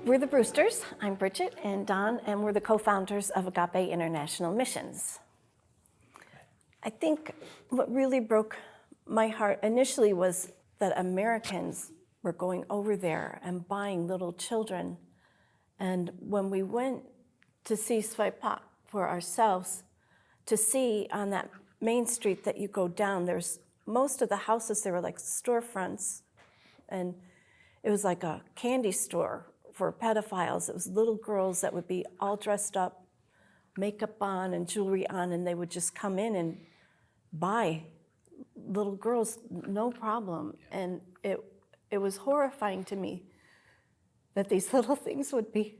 We're the Brewsters. I'm Bridget and Don, and we're the co-founders of Agape International Missions. I think what really broke my heart initially was that Americans were going over there and buying little children. And when we went to see Svaipak for ourselves, to see on that main street that you go down, there's most of the houses, there were like storefronts, and it was like a candy store for pedophiles. It was little girls that would be all dressed up, makeup on and jewelry on, and they would just come in and buy little girls, no problem. And it was horrifying to me that these little things would be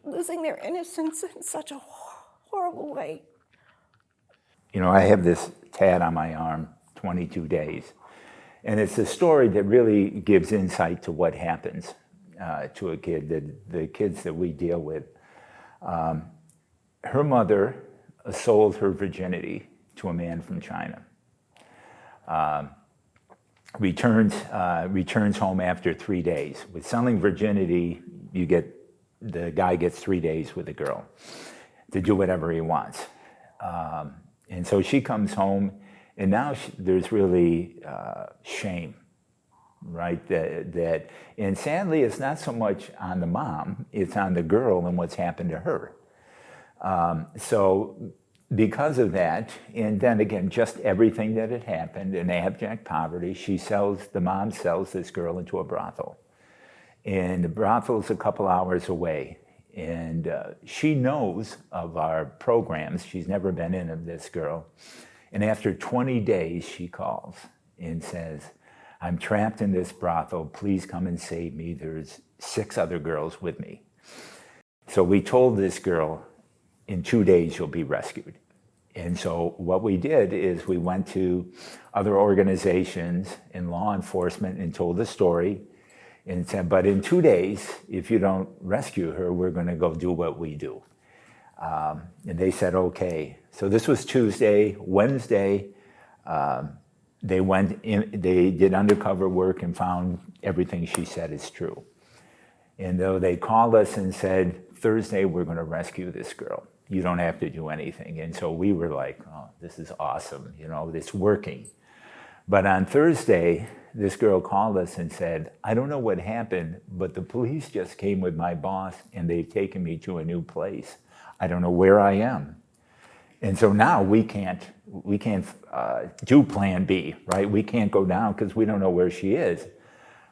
losing their innocence in such a horrible way. You know, I have this tat on my arm, 22 days. And it's a story that really gives insight to what happens to a kid, the kids that we deal with. Her mother sold her virginity to a man from China. Returns home after 3 days. With selling virginity, the guy gets 3 days with the girl to do whatever he wants. And so she comes home, and now there's really shame, right? And sadly, it's not so much on the mom, it's on the girl and what's happened to her. So because of that, and then again, just everything that had happened, in abject poverty, the mom sells this girl into a brothel. And the brothel's a couple hours away. And she knows of our programs. She's never been in of this girl. And after 20 days, she calls and says, I'm trapped in this brothel. Please come and save me. There's 6 other girls with me. So we told this girl, in 2 days, you'll be rescued. And so what we did is we went to other organizations in law enforcement and told the story and said, but in 2 days, if you don't rescue her, we're going to go do what we do. And they said, okay. So this was Tuesday. Wednesday, they went in, they did undercover work and found everything she said is true. And though they called us and said, Thursday, we're going to rescue this girl. You don't have to do anything. And so we were like, oh, this is awesome. You know, it's working. But on Thursday, this girl called us and said, I don't know what happened, but the police just came with my boss and they've taken me to a new place. I don't know where I am. And so now we can't do plan B, right? We can't go down because we don't know where she is.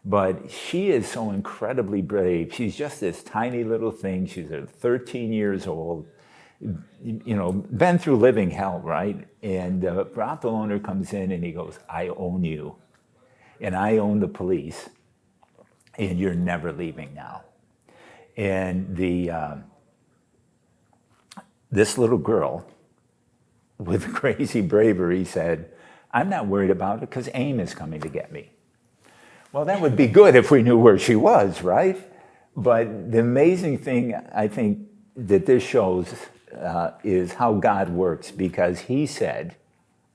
But she is so incredibly brave. She's just this tiny little thing. She's 13 years old, you know, been through living hell, right? And the brothel owner comes in and he goes, I own you. And I own the police. And you're never leaving now. And this little girl, with crazy bravery, said, I'm not worried about it because AIM is coming to get me. Well, that would be good if we knew where she was, right? But the amazing thing, I think, that this shows is how God works, because he said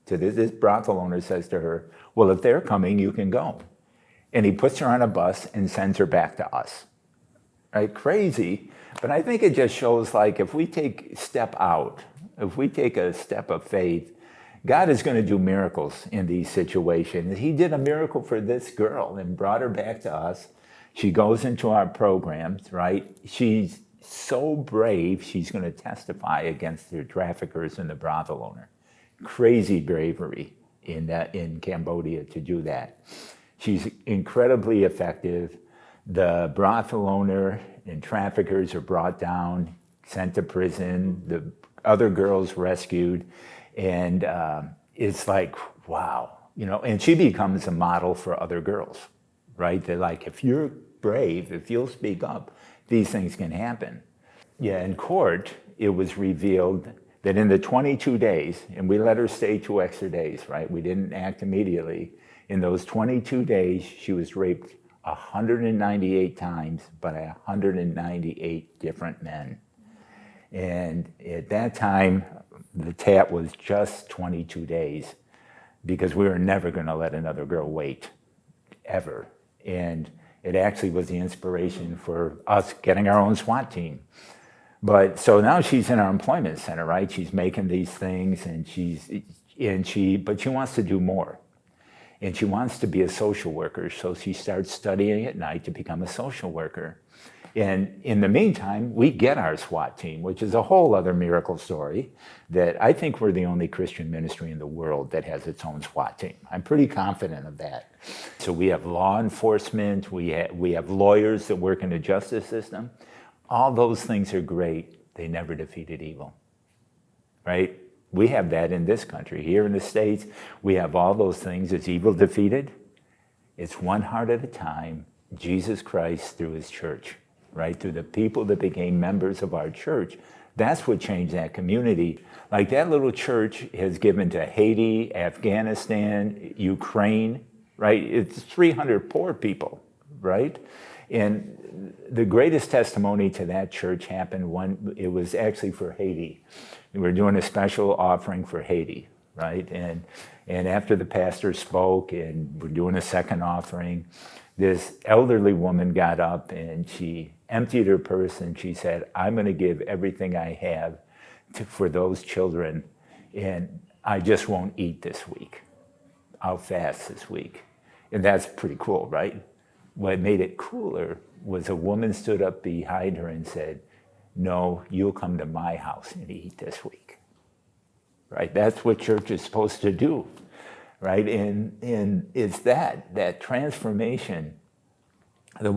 to this brothel owner says to her, well, if they're coming, you can go. And he puts her on a bus and sends her back to us. Right? Crazy. But I think it just shows, like, if we take a step out, if we take a step of faith, God is going to do miracles in these situations. He did a miracle for this girl and brought her back to us. She goes into our programs, right? She's so brave, she's going to testify against the traffickers and the brothel owner. Crazy bravery in Cambodia to do that. She's incredibly effective. The brothel owner and traffickers are brought down, sent to prison. The other girls rescued. And it's like, wow, you know, and she becomes a model for other girls, right? They're like, if you're brave, if you'll speak up, these things can happen. Yeah, in court, it was revealed that in the 22 days, and we let her stay 2 extra days, right? We didn't act immediately. In those 22 days, she was raped 198 times by 198 different men. And at that time, the tat was just 22 days because we were never going to let another girl wait, ever. And It actually was the inspiration for us getting our own SWAT team. But so now she's in our employment center, right? She's making these things, and but she wants to do more. And she wants to be a social worker, so she starts studying at night to become a social worker. And in the meantime, we get our SWAT team, which is a whole other miracle story that I think we're the only Christian ministry in the world that has its own SWAT team. I'm pretty confident of that. So we have law enforcement, we have lawyers that work in the justice system. All those things are great. They never defeated evil, right? We have that in this country. Here in the States, we have all those things. Is evil defeated? It's one heart at a time, Jesus Christ through his church, right? Through the people that became members of our church. That's what changed that community. Like that little church has given to Haiti, Afghanistan, Ukraine, right? It's 300 poor people, right? And the greatest testimony to that church happened it was actually for Haiti. We were doing a special offering for Haiti, right? And after the pastor spoke and we're doing a second offering, this elderly woman got up and she emptied her purse and she said, I'm going to give everything I have for those children, and I just won't eat this week. I'll fast this week. And that's pretty cool, right? What made it cooler was a woman stood up behind her and said, no, you'll come to my house and eat this week, right? That's what church is supposed to do, right? And it's that transformation that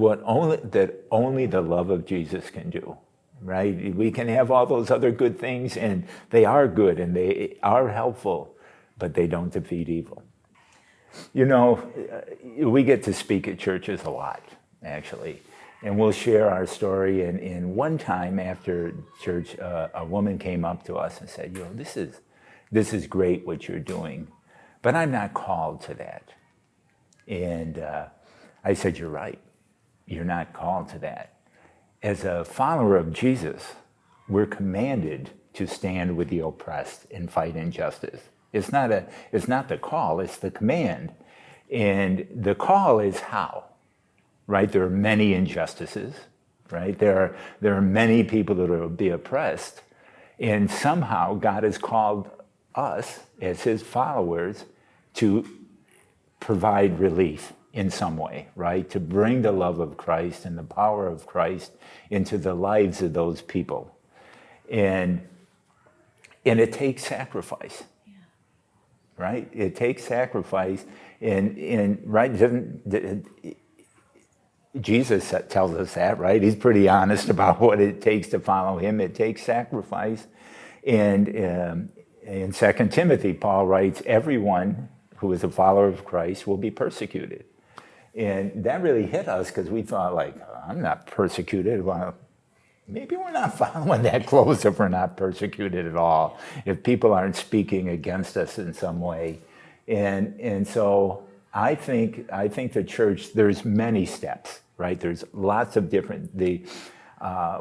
only the love of Jesus can do, right? We can have all those other good things, and they are good and they are helpful, but they don't defeat evil. You know, we get to speak at churches a lot, actually, and we'll share our story. And one time after church, a woman came up to us and said, you know, this is great what you're doing, but I'm not called to that. And I said, you're right. You're not called to that. As a follower of Jesus, we're commanded to stand with the oppressed and fight injustice. It's not the call, it's the command. And the call is how, right? There are many injustices, right? There are many people that will be oppressed. And somehow God has called us as his followers to provide relief in some way, right? To bring the love of Christ and the power of Christ into the lives of those people. And it takes sacrifice. Right? It takes sacrifice, and right, Jesus tells us that, right? He's pretty honest about what it takes to follow him. It takes sacrifice. And in 2 Timothy, Paul writes, everyone who is a follower of Christ will be persecuted. And that really hit us because we thought, like, I'm not persecuted. Well, maybe we're not following that close if we're not persecuted at all, if people aren't speaking against us in some way. And so I think the church, there's many steps, right? There's lots of different,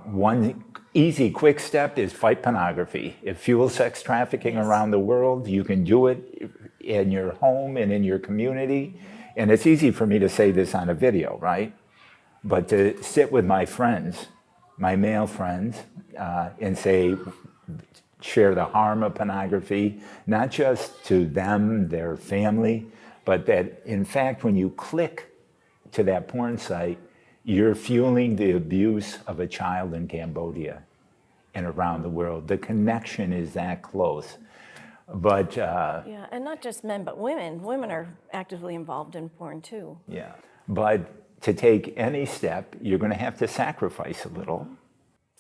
one easy, quick step is fight pornography. It fuels sex trafficking around the world. You can do it in your home and in your community. And it's easy for me to say this on a video, right? But to sit with my friends, my male friends, and share the harm of pornography, not just to them, their family, but that in fact, when you click to that porn site, you're fueling the abuse of a child in Cambodia and around the world. The connection is that close. But yeah, and not just men, but women. Women are actively involved in porn too. Yeah, but to take any step, you're going to have to sacrifice a little.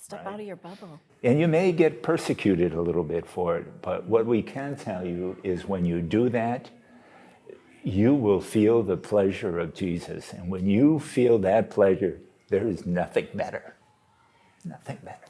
Step out of your bubble. And you may get persecuted a little bit for it, but what we can tell you is when you do that, you will feel the pleasure of Jesus. And when you feel that pleasure, there is nothing better. Nothing better.